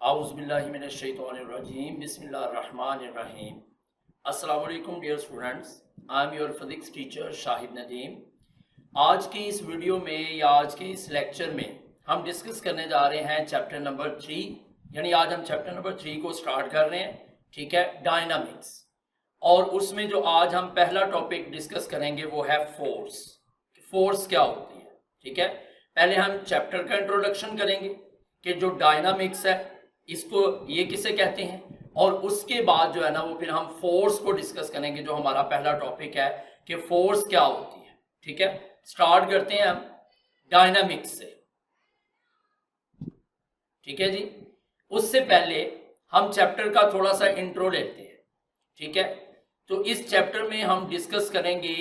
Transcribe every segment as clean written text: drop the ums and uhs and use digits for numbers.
आउज़ुबिल्लाहिमिनश्शैतानिर्रजीम बिस्मिल्लाहिर्रहमानिर्रहीम। अस्सलाम वालेकुम dear students, I am your physics teacher Shahid Nadeem. आज की इस वीडियो में या आज के इस लेक्चर में हम डिस्कस करने जा रहे हैं चैप्टर नंबर 3, यानी आज हम चैप्टर नंबर 3 को स्टार्ट कर रहे हैं। ठीक है, डायनामिक्स। और उसमें जो आज हम पहला टॉपिक डिस्कस करेंगे वो है फोर्स। फोर्स क्या होती है। ठीक है, पहले हम चैप्टर का इंट्रोडक्शन करेंगे कि जो डायनामिक्स है इसको ये किसे कहते हैं, और उसके बाद जो है ना वो फिर हम फोर्स को डिस्कस करेंगे जो हमारा पहला टॉपिक है कि फोर्स क्या होती है। ठीक है, स्टार्ट करते हैं हम डायनामिक्स से। ठीक है जी, उससे पहले हम चैप्टर का थोड़ा सा इंट्रो लेते हैं। ठीक है, तो इस चैप्टर में हम डिस्कस करेंगे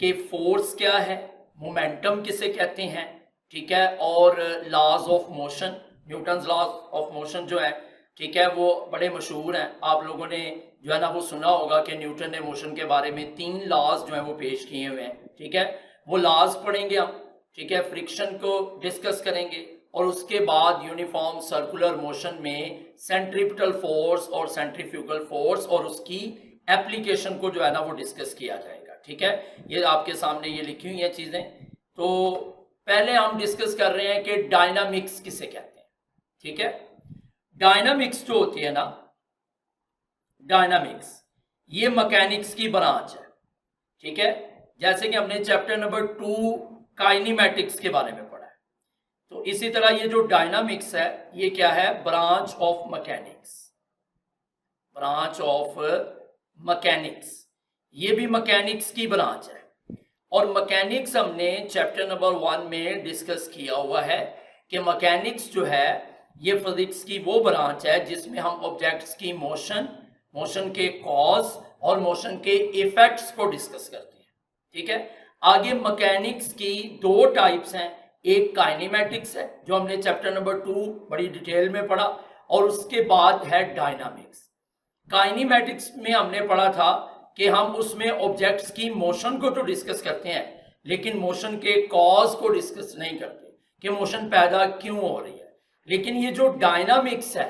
कि फोर्स क्या है, मोमेंटम किसे कहते हैं। ठीक है, और laws of motion, Newton's laws of motion जो है, ठीक है, वो बड़े मशहूर हैं। आप लोगों ने जो है ना वो सुना होगा कि न्यूटन ने मोशन के बारे में 3 लॉज जो है वो पेश किए हुए हैं। ठीक है, वो लॉज पढ़ेंगे हम। ठीक है, फ्रिक्शन को डिस्कस करेंगे और उसके बाद यूनिफॉर्म सर्कुलर मोशन में सेंट्रीपिटल फोर्स और सेंट्रीफ्यूगल फोर्स और उसकी एप्लीकेशन को जो है ना वो डिस्कस किया जाएगा। ठीक है, ये आपके सामने ये लिखी हुई हैं चीज़ें। तो पहले हम डिस्कस कर रहे हैं कि डायनामिक्स किसे कहते हैं। ठीक है, डायनामिक्स जो होती है ना, डायनामिक्स ये मैकेनिक्स की ब्रांच है। ठीक है, जैसे कि हमने चैप्टर नंबर 2 काइनेमैटिक्स के बारे में पढ़ा है, तो इसी तरह ये जो डायनामिक्स है ये क्या है, branch of mechanics. Branch of mechanics, ये भी मैकेनिक्स की ब्रांच है। और मैकेनिक्स हमने चैप्टर नंबर 1 में डिस्कस किया हुआ है कि मैकेनिक्स जो है ये फिजिक्स की वो ब्रांच है जिसमें हम ऑब्जेक्ट्स की मोशन, मोशन के कॉज और मोशन के इफेक्ट्स को डिस्कस करते हैं। ठीक है, आगे मैकेनिक्स की 2 टाइप्स हैं। एक काइनेमैटिक्स है जो हमने चैप्टर नंबर 2 बड़ी डिटेल में पढ़ा, और उसके बाद है डायनामिक्स। काइनेमैटिक्स में हमने पढ़ा था कि हम उसमें ऑब्जेक्ट्स की मोशन को तो डिस्कस करते हैं लेकिन मोशन के कॉज को डिस्कस नहीं करते कि मोशन पैदा क्यों हो रही है। लेकिन ये जो डायनामिक्स है,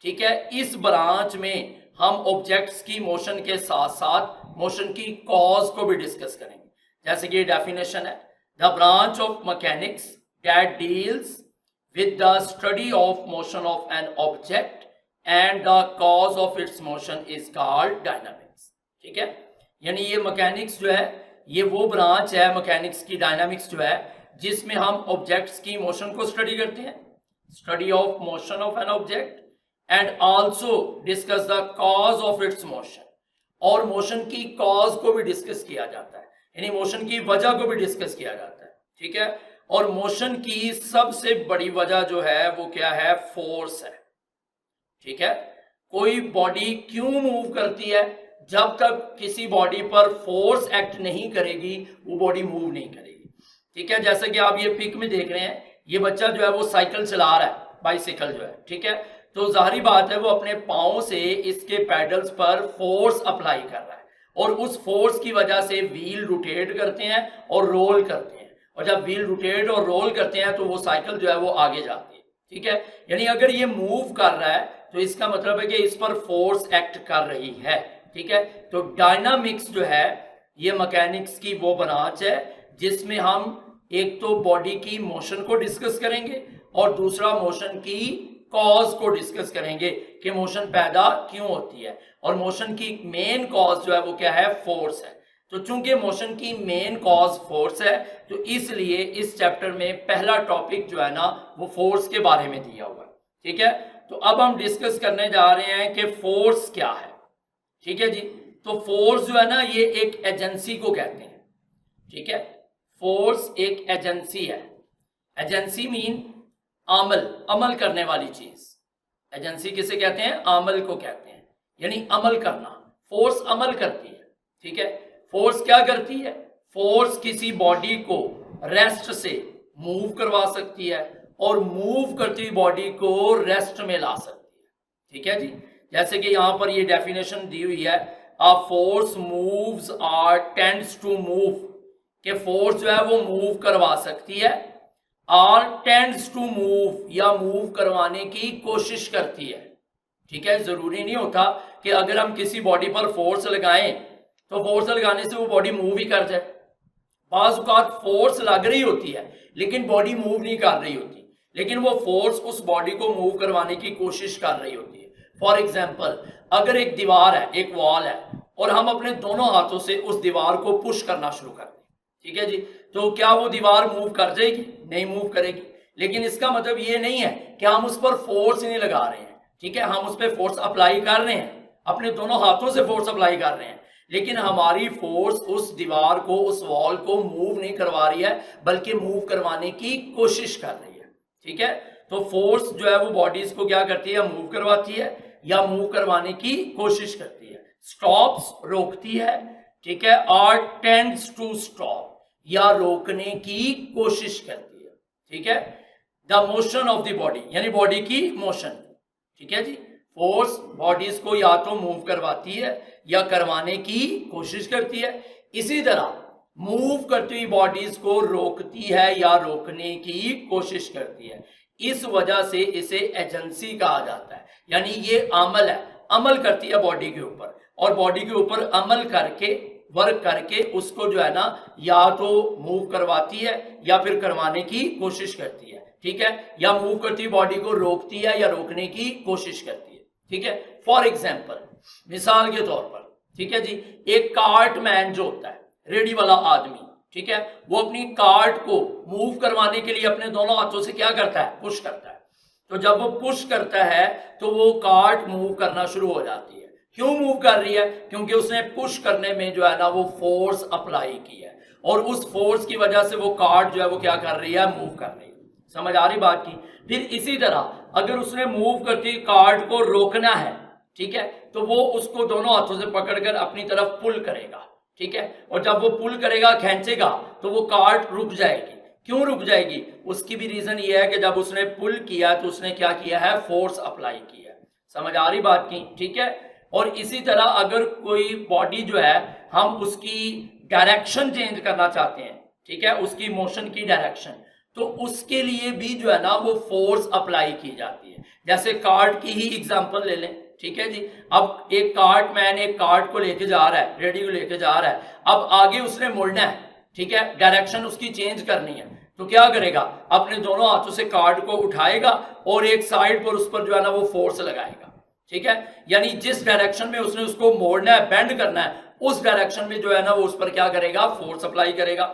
ठीक है, इस ब्रांच में हम ऑब्जेक्ट्स की मोशन के साथ साथ मोशन की कॉज को भी डिस्कस करेंगे। जैसे कि ये डेफिनेशन है, the branch of mechanics that deals with the study of motion of an object and the cause of its motion is called dynamics। ठीक है, यानी ये मैकेनिक्स जो है ये वो ब्रांच है मैकेनिक्स की, डायनामिक्स जो है, जिसमें हम ऑब्जेक्ट्स की मोशन को स्टडी करते हैं, study of motion of an object, and also discuss the cause of its motion, और मोशन की कॉज को भी डिस्कस किया जाता है, यानी मोशन की वजह को भी डिस्कस किया जाता है। ठीक है, और मोशन की सबसे बड़ी वजह जो है वो क्या है, फोर्स है। ठीक है, कोई बॉडी क्यों मूव करती है, जब तक किसी बॉडी पर फोर्स एक्ट नहीं करेगी वो बॉडी मूव नहीं करेगी। ठीक है, जैसा कि आप ये पिक में देख रहे हैं, ये बच्चा जो है वो साइकिल चला रहा है, बाइसिकल जो है। ठीक है, तो जाहिर बात है वो अपने पाँव से इसके पैडल्स पर फोर्स अप्लाई कर रहा है, और उस फोर्स की वजह से व्हील रोटेट करते हैं और रोल करते हैं, और जब व्हील रोटेट और रोल करते हैं तो वो साइकिल जो है वो आगे जाती है। ठीक है, यानी अगर ये मूव कर रहा है तो इसका मतलब है कि इस पर फोर्स एक्ट कर रही है। ठीक है, तो डायनामिक्स जो है ये मैकेनिक्स की वो ब्रांच है जिसमें हम एक तो बॉडी की मोशन को डिस्कस करेंगे और दूसरा मोशन की कॉज को डिस्कस करेंगे कि मोशन पैदा क्यों होती है, और मोशन की मेन कॉज जो है वो क्या है, फोर्स है। तो चूंकि मोशन की मेन कॉज फोर्स है तो इसलिए इस चैप्टर में पहला टॉपिक जो है ना वो फोर्स के बारे में दिया हुआ है। ठीक है, तो अब हम डिस्कस करने जा रहे हैं कि फोर्स क्या है। ठीक है जी, तो फोर्स जो है ना ये एक एजेंसी को कहते हैं। ठीक है, फोर्स एक एजेंसी है। एजेंसी मीन अमल, अमल करने वाली चीज। एजेंसी किसे कहते हैं, अमल को कहते हैं, यानी अमल करना। फोर्स अमल करती है। ठीक है, फोर्स क्या करती है, फोर्स किसी बॉडी को रेस्ट से मूव करवा सकती है और मूव करती हुई बॉडी को रेस्ट में ला सकती है। ठीक है जी, जैसे कि यहां पर ये डेफिनेशन दी हुई है, अ फोर्स मूव्स और टेंड्स टू मूव, कि फोर्स जो है वो मूव करवा सकती है आर टेंड्स टू मूव या मूव करवाने की कोशिश करती है। ठीक है, जरूरी नहीं होता कि अगर हम किसी बॉडी पर फोर्स लगाएं तो फोर्स लगाने से वो बॉडी मूव ही कर जाए। बाज़ औक़ात फोर्स लग रही होती है लेकिन बॉडी मूव नहीं कर रही होती, लेकिन वो फोर्स उस बॉडी को मूव करवाने की कोशिश कर रही होती है। फॉर एग्जाम्पल, अगर एक दीवार है, एक वॉल है, और हम अपने दोनों हाथों से उस दीवार को पुश करना शुरू कर दें, ठीक है जी, तो क्या वो दीवार मूव कर जाएगी? नहीं मूव करेगी। लेकिन इसका मतलब ये नहीं है कि हम उस पर फोर्स नहीं लगा रहे हैं, ठीक है, हम उस पर फोर्स अप्लाई कर रहे हैं, अपने दोनों हाथों से फोर्स अप्लाई कर रहे हैं, लेकिन हमारी फोर्स उस दीवार को, उस वॉल को मूव नहीं करवा रही है, बल्कि मूव करवाने की कोशिश कर रही है। ठीक है, तो फोर्स जो है वो बॉडीज को क्या करती है? मूव करवाती है या मूव करवाने की कोशिश करती है। स्टॉप्स, रोकती है, ठीक है, और टेंड्स टू स्टॉप या रोकने की कोशिश करती है। ठीक है, the motion of the body यानी बॉडी की मोशन। ठीक है जी, फोर्स बॉडीज को या तो मूव करवाती है या करवाने की कोशिश करती है। इसी तरह मूव करती हुई बॉडीज को रोकती है या रोकने की कोशिश करती है। इस वजह से इसे एजेंसी कहा जाता है, यानी ये अमल है, अमल करती है बॉडी के ऊपर, और बॉडी के ऊपर अमल करके, वर्क करके उसको जो है ना या तो मूव करवाती है या फिर करवाने की कोशिश करती है। ठीक है, या मूव करती हुई बॉडी को रोकती है या रोकने की कोशिश करती है। ठीक है, फॉर एग्जाम्पल, मिसाल के तौर पर, ठीक है जी, एक कार्ट मैन जो होता है, रेडी वाला आदमी, ठीक है, वो अपनी कार्ट को मूव करवाने के लिए अपने दोनों हाथों से क्या करता है? पुश करता है। तो जब वो पुश करता है तो वो कार्ट मूव करना शुरू हो जाती है। क्यों मूव कर रही है? क्योंकि उसने पुश करने में जो है ना वो फोर्स अप्लाई की है, और उस फोर्स की वजह से वो कार्ट जो है वो क्या कर रही है? मूव कर रही है। समझ आ रही बात की? फिर इसी तरह अगर उसने मूव करती कार्ट को रोकना है, ठीक है, तो वो उसको दोनों हाथों से पकड़कर अपनी तरफ पुल करेगा। ठीक है, और जब वो पुल करेगा, खींचेगा, तो वो कार्ट रुक जाएगी। क्यों रुक जाएगी? उसकी भी रीजन ये है कि जब उसने पुल किया तो उसने क्या किया है? फोर्स अप्लाई किया है। समझ आ रही बात की? ठीक है, और इसी तरह अगर कोई बॉडी जो है हम उसकी डायरेक्शन चेंज करना चाहते हैं, ठीक है, उसकी मोशन की डायरेक्शन, तो उसके लिए भी जो है ना वो फोर्स अप्लाई की जाती है। जैसे कार्ट की ही एग्जांपल ले लें, ठीक है जी, अब एक कार्ट मैन एक कार्ट को लेके जा रहा है, रेडी को लेके जा रहा है, अब आगे उसने मुड़ना है, ठीक है, डायरेक्शन उसकी चेंज करनी है, तो क्या करेगा? अपने दोनों हाथों से कार्ट को उठाएगा और एक साइड पर उस पर जो है ना वो फोर्स लगाएगा। ठीक है, यानी जिस डायरेक्शन में उसने उसको मोड़ना है, बेंड करना है, उस डायरेक्शन में जो है ना वो उस पर क्या करेगा? फोर्स अप्लाई करेगा।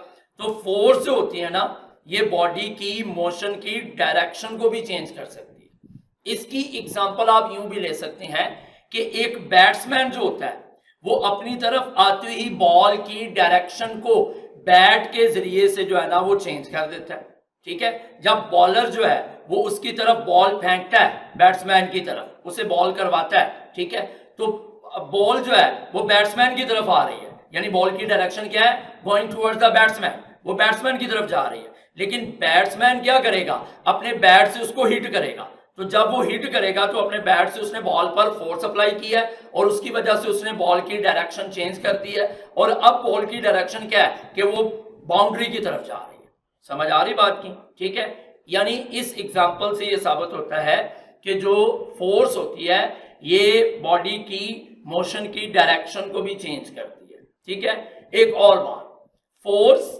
तो फोर्स जो होती है ना, ये बॉडी की मोशन की डायरेक्शन को भी चेंज कर सकती है। इसकी एग्जांपल आप यूं भी ले सकते हैं कि एक बैट्समैन जो होता है वो अपनी तरफ आती हुई बॉल की डायरेक्शन को बैट के जरिए से जो है ना वो चेंज कर देता है। ठीक है, जब बॉलर जो है वो उसकी तरफ बॉल फेंकता है, बैट्समैन की तरफ उसे बॉल करवाता है, ठीक है, तो बॉल जो है वो बैट्समैन की तरफ आ रही है, यानी बॉल की डायरेक्शन क्या है? गोइंग टुवर्ड्स द बैट्समैन, वो बैट्समैन की तरफ जा रही है। लेकिन बैट्समैन क्या करेगा? अपने बैट से उसको हिट करेगा। तो जब वो हिट करेगा तो अपने बैट से उसने बॉल पर फोर्स अप्लाई किया है, और उसकी वजह से उसने बॉल की डायरेक्शन चेंज कर दी है, और अब बॉल की डायरेक्शन क्या है कि वो बाउंड्री की तरफ जा रही है। समझ आ रही बात की? ठीक है, यानी इस एग्जाम्पल से ये साबित होता है कि जो फोर्स होती है ये बॉडी की मोशन की डायरेक्शन को भी चेंज करती है। ठीक है, एक और बात, फोर्स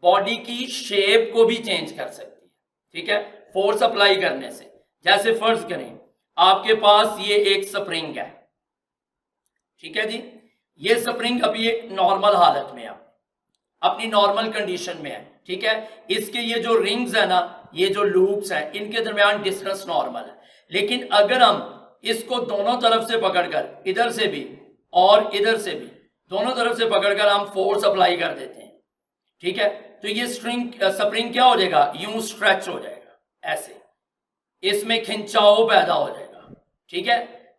बॉडी की शेप को भी चेंज कर सकती है। ठीक है, फोर्स अप्लाई करने से। जैसे फर्ज करें आपके पास ये एक स्प्रिंग है, ठीक है जी, ये स्प्रिंग अभी एक नॉर्मल हालत में है, अपनी नॉर्मल कंडीशन में है। ठीक है, इसके ये जो रिंग्स है ना, ये जो लूप्स हैं, इनके दरमियान डिस्टेंस नॉर्मल है। लेकिन अगर हम इसको दोनों तरफ से पकड़कर, इधर से भी और इधर से भी, दोनों तरफ से पकड़कर हम फोर्स अप्लाई कर देते हैं, ठीक है, तो ये स्प्रिंग क्या हो जाएगा? यूं स्ट्रेच हो जाएगा, ऐसे इसमें खिंचाव पैदा हो जाएगा। ठीक है,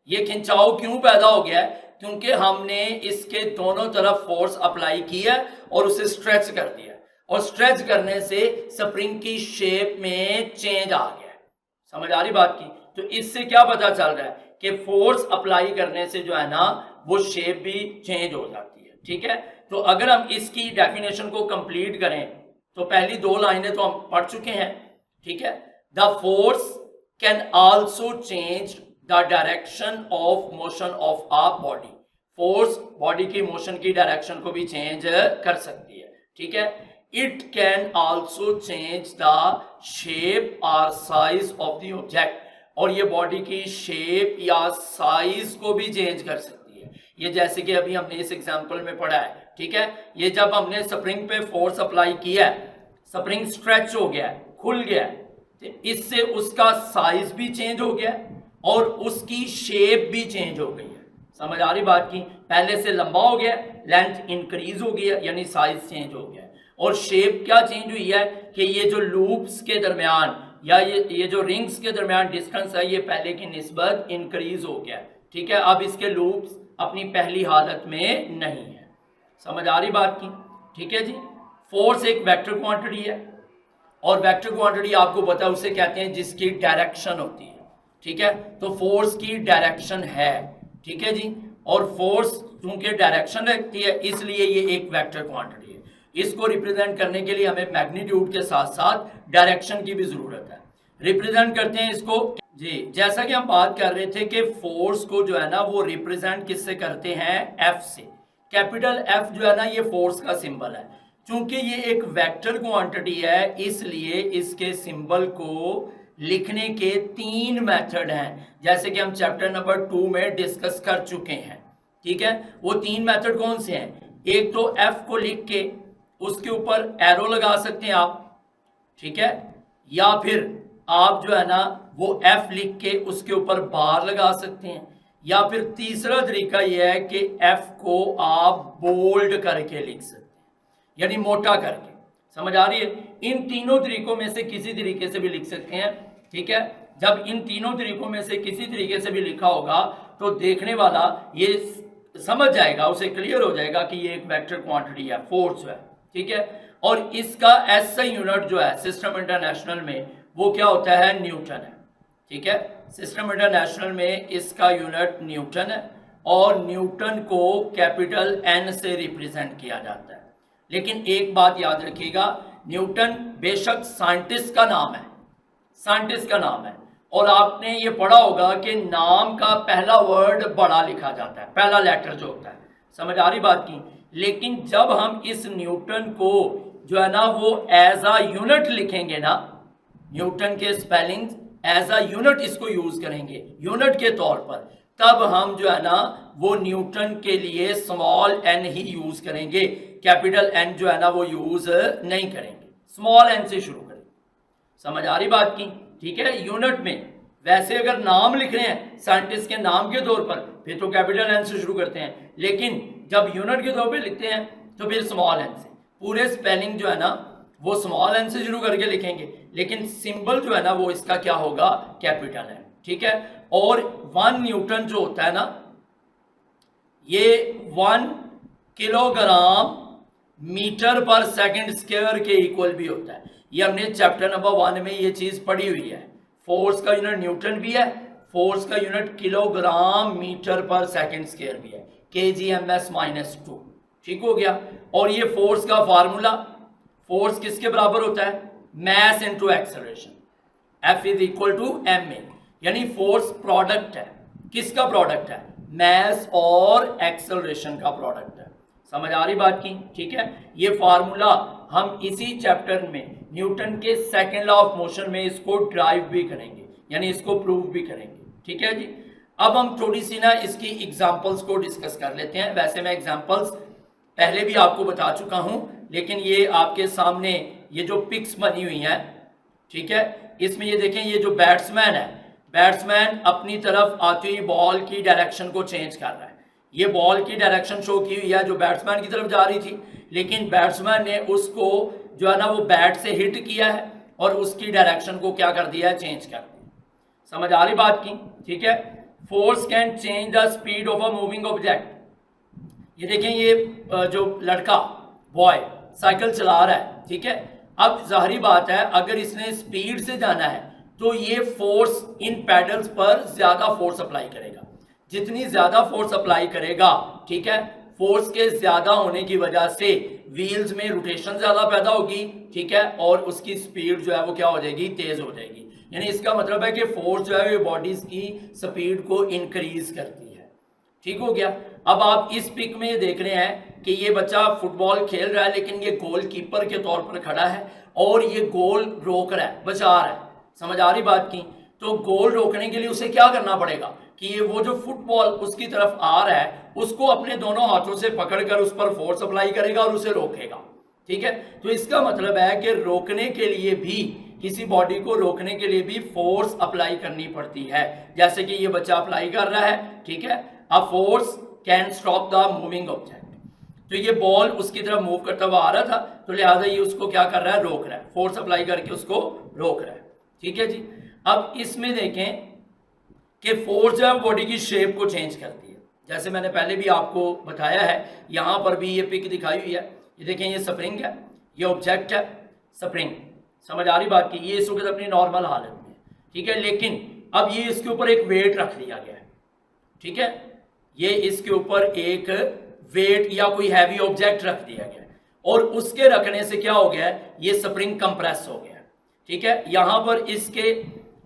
ये खिंचाव क्यों पैदा हो गया है? क्योंकि हमने इसके दोनों तरफ फोर्स अप्लाई किया और उसे स्ट्रेच कर दिया, और स्ट्रेच करने से स्प्रिंग की शेप में चेंज आ गया। समझ आ रही बात की? तो इससे क्या पता चल रहा है कि फोर्स अप्लाई करने से जो है ना वो शेप भी चेंज हो जाती है। ठीक है, तो अगर हम इसकी डेफिनेशन को कंप्लीट करें तो पहली दो लाइनें तो हम पढ़ चुके हैं, ठीक है। The force can also change the direction of motion of a body. Force body की मोशन की डायरेक्शन को भी चेंज कर सकती है, ठीक है। It can also change the shape और साइज ऑफ द ऑब्जेक्ट, और ये बॉडी की शेप या साइज को भी चेंज कर सकती है। ये जैसे कि अभी हमने इस एग्जांपल में पढ़ा है, ठीक है। ये जब हमने स्प्रिंग पे फोर्स अप्लाई किया है, स्प्रिंग स्ट्रेच हो गया है, खुल गया है, तो इससे उसका साइज भी चेंज हो गया और उसकी शेप भी चेंज हो गई है। समझ आ रही बात की? पहले से लंबा हो गया, लेंथ इंक्रीज हो गया, यानी साइज चेंज हो गया, और शेप क्या चेंज हुई है कि ये जो लूप्स के दरमियान या ये जो रिंग्स के दरमियान डिस्टेंस है, ये पहले की निस्बत इंक्रीज हो गया, ठीक है। अब इसके लूप्स अपनी पहली हालत में नहीं है। समझ आ रही बात की? ठीक है जी। फोर्स एक वेक्टर क्वांटिटी है, और वेक्टर क्वांटिटी आपको पता है उसे कहते हैं जिसकी डायरेक्शन होती है, ठीक है। तो फोर्स की डायरेक्शन है, ठीक है जी। और फोर्स चूंकि डायरेक्शन रखती है, इसलिए ये एक वेक्टर क्वांटिटी है। इसको रिप्रेजेंट करने के लिए हमें मैग्नीट्यूड के साथ साथ डायरेक्शन की भी जरूरत है। रिप्रेजेंट करते हैं इसको जी, जैसा कि हम बात कर रहे थे कि फोर्स को जो है ना वो रिप्रेजेंट किससे करते हैं? एफ से। कैपिटल एफ जो है ना ये फोर्स का सिंबल है। चूंकि ये एक वेक्टर क्वांटिटी है, इसलिए इसके सिंबल को लिखने के 3 मेथड हैं, जैसे कि हम चैप्टर नंबर 2 में डिस्कस कर चुके हैं, ठीक है। वो 3 मेथड कौन से हैं? एक तो एफ को लिख के उसके ऊपर एरो लगा सकते हैं आप, ठीक है, या फिर आप जो है ना वो एफ लिख के उसके ऊपर बार लगा सकते हैं, या फिर तीसरा तरीका यह है कि एफ को आप बोल्ड करके लिख सकते हैं, यानी मोटा करके। समझ आ रही है? इन तीनों तरीकों में से किसी तरीके से भी लिख सकते हैं, ठीक है। जब इन तीनों तरीकों में से किसी तरीके से भी लिखा होगा तो देखने वाला ये समझ जाएगा, उसे क्लियर हो जाएगा कि ये एक वेक्टर क्वांटिटी है, फोर्स है, ठीक है। और इसका एसआई यूनिट जो है सिस्टम इंटरनेशनल में वो क्या होता है? न्यूटन है, ठीक है। सिस्टम इंटरनेशनल में इसका यूनिट न्यूटन है, और न्यूटन को कैपिटल एन से रिप्रेजेंट किया जाता है। लेकिन एक बात याद रखिएगा, न्यूटन बेशक साइंटिस्ट का नाम है, साइंटिस्ट का नाम है, और आपने ये पढ़ा होगा कि नाम का पहला वर्ड बड़ा लिखा जाता है, पहला लेटर जो होता है। समझ आ रही बात की? लेकिन जब हम इस न्यूटन को जो है ना वो एज अ यूनिट लिखेंगे ना, न्यूटन के स्पेलिंग एज अ यूनिट इसको यूज करेंगे, यूनिट के तौर पर, तब हम जो है ना वो न्यूटन के लिए स्मॉल एन ही यूज करेंगे, कैपिटल एन जो है ना वो यूज नहीं करेंगे, स्मॉल एन से शुरू करेंगे। समझ आ रही बात की? ठीक है। यूनिट में वैसे अगर नाम लिख रहे हैं साइंटिस्ट के नाम के तौर पर, फिर तो कैपिटल एन से शुरू करते हैं, लेकिन जब यूनिट के तौर पर लिखते हैं तो फिर स्मॉल एन से। पूरे स्पेलिंग जो है ना वो स्मॉल एन से शुरू करके लिखेंगे, लेकिन सिंबल जो है ना वो इसका क्या होगा? कैपिटल एन, ठीक है। और 1 न्यूटन जो होता है ना, ये 1 किलोग्राम मीटर पर सेकंड स्क्वायर के इक्वल भी होता है। ये हमने चैप्टर नंबर 1 में ये चीज पढ़ी हुई है। फोर्स का यूनिट न्यूटन भी है, फोर्स का यूनिट किलोग्राम मीटर पर सेकंड स्क्वायर भी है, kgms-2, ठीक हो गया। और ये फोर्स का फार्मूला, फोर्स किसके बराबर होता है? Mass into acceleration, F is equal to ma, यानी फोर्स प्रोडक्ट है, किसका प्रोडक्ट है? मैस और एक्सेलरेशन का प्रोडक्ट है। समझ आ रही बात की? ठीक है। ये फार्मूला हम इसी चैप्टर में न्यूटन के सेकंड लॉ ऑफ मोशन में इसको ड्राइव भी करेंगे, यानी इसको प्रूव भी करेंगे, ठीक है जी। अब हम थोड़ी सी ना इसकी एग्जांपल्स को डिस्कस कर लेते हैं। वैसे मैं एग्जांपल्स पहले भी आपको बता चुका हूं, लेकिन ये आपके सामने ये जो पिक्स बनी हुई हैं, ठीक है, इसमें ये देखें, ये जो बैट्समैन है, बैट्समैन अपनी तरफ आती हुई बॉल की डायरेक्शन को चेंज कर रहा है। ये बॉल की डायरेक्शन शो की हुई है जो बैट्समैन की तरफ जा रही थी, लेकिन बैट्समैन ने उसको जो है ना वो बैट से हिट किया है और उसकी डायरेक्शन को क्या कर दिया है? चेंज कर दिया। समझ आ रही बात की? ठीक है। Force can change the speed of a moving object. ये देखें, ये जो लड़का बॉय साइकिल चला रहा है, ठीक है। अब जाहिर बात है अगर इसने स्पीड से जाना है तो ये फोर्स इन पैडल्स पर ज्यादा फोर्स अप्लाई करेगा। जितनी ज्यादा फोर्स अप्लाई करेगा, ठीक है, फोर्स के ज्यादा होने की वजह से व्हील्स में रोटेशन ज्यादा पैदा होगी, ठीक है, और उसकी स्पीड जो है वो क्या हो जाएगी, तेज हो जाएगी। यानी इसका मतलब है कि फोर्स जो है वो बॉडीज की स्पीड को इंक्रीज करती है। ठीक हो गया। अब आप इस पिक में ये देख रहे हैं कि ये बच्चा फुटबॉल खेल रहा है, लेकिन ये गोल कीपर के तौर पर खड़ा है और ये गोल रोक रहा है, बचा रहा है। समझ आ रही बात की? तो गोल रोकने के लिए उसे क्या करना पड़ेगा कि ये वो जो फुटबॉल उसकी तरफ आ रहा है उसको अपने दोनों हाथों से पकड़कर उस पर फोर्स अप्लाई करेगा और उसे रोकेगा। ठीक है, तो इसका मतलब है कि रोकने के लिए भी, किसी बॉडी को रोकने के लिए भी फोर्स अप्लाई करनी पड़ती है, जैसे कि ये बच्चा अप्लाई कर रहा है। ठीक है, a force can stop the moving object. तो ये बॉल उसकी तरफ मूव करता हुआ आ रहा था, तो लिहाजा ये उसको क्या कर रहा है, रोक रहा है, फोर्स अप्लाई करके उसको रोक रहा है। ठीक है जी। अब इसमें देखें कि फोर्स जो है बॉडी की शेप को चेंज करती है, जैसे मैंने पहले भी आपको बताया है। यहां पर भी ये पिक दिखाई हुई है, ये देखें, ये स्प्रिंग है, ये ऑब्जेक्ट है स्प्रिंग। समझ आ रही बात की? ये इस वक्त अपनी नॉर्मल हालत में, ठीक है, लेकिन अब ये इसके ऊपर एक वेट रख दिया गया है। ठीक है, ये इसके ऊपर एक वेट या कोई हैवी ऑब्जेक्ट रख दिया गया है और उसके रखने से क्या हो गया है, ये स्प्रिंग कंप्रेस हो गया। ठीक है, यहां पर इसके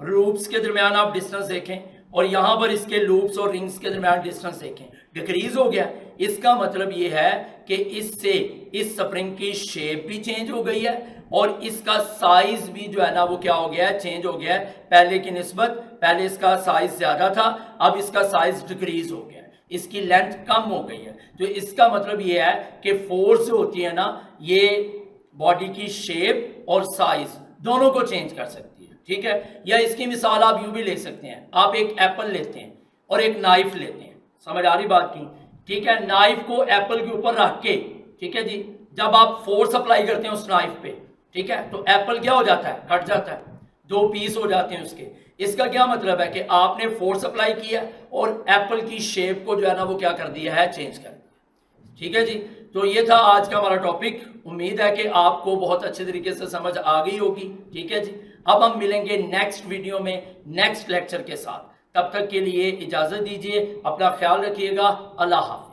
लूप्स के दरमियान आप डिस्टेंस देखें और यहां पर इसके लूप्स और रिंग्स के दरमियान डिस्टेंस देखें, डिक्रीज हो गया। इसका मतलब ये है कि इससे इस स्प्रिंग की शेप भी चेंज हो गई है और इसका साइज भी जो है ना वो क्या हो गया है, चेंज हो गया है पहले की निस्बत। पहले इसका साइज ज्यादा था, अब इसका साइज डिक्रीज हो गया है, इसकी लेंथ कम हो गई है। तो इसका मतलब ये है कि फोर्स जो होती है ना, ये बॉडी की शेप और साइज दोनों को चेंज कर सकती है। ठीक है, या इसकी मिसाल आप यूं भी ले सकते हैं, आप एक एप्पल लेते हैं और एक नाइफ लेते हैं। समझ आ रही बात की? ठीक है, नाइफ को एप्पल के ऊपर रख के, ठीक है जी, जब आप फोर्स अप्लाई करते हैं उस नाइफ पे, ठीक है, तो एप्पल क्या हो जाता है, कट जाता है, दो पीस हो जाते हैं उसके। इसका क्या मतलब है कि आपने फोर्स अप्लाई किया और एप्पल की शेप को जो है ना वो क्या कर दिया है, चेंज कर दिया। ठीक है जी, तो ये था आज का हमारा टॉपिक। उम्मीद है कि आपको बहुत अच्छे तरीके से समझ आ गई होगी। ठीक है जी, अब हम मिलेंगे नेक्स्ट वीडियो में नेक्स्ट लेक्चर के साथ। तब तक के लिए इजाजत दीजिए, अपना ख्याल रखिएगा। अल्लाह हाफ़िज़।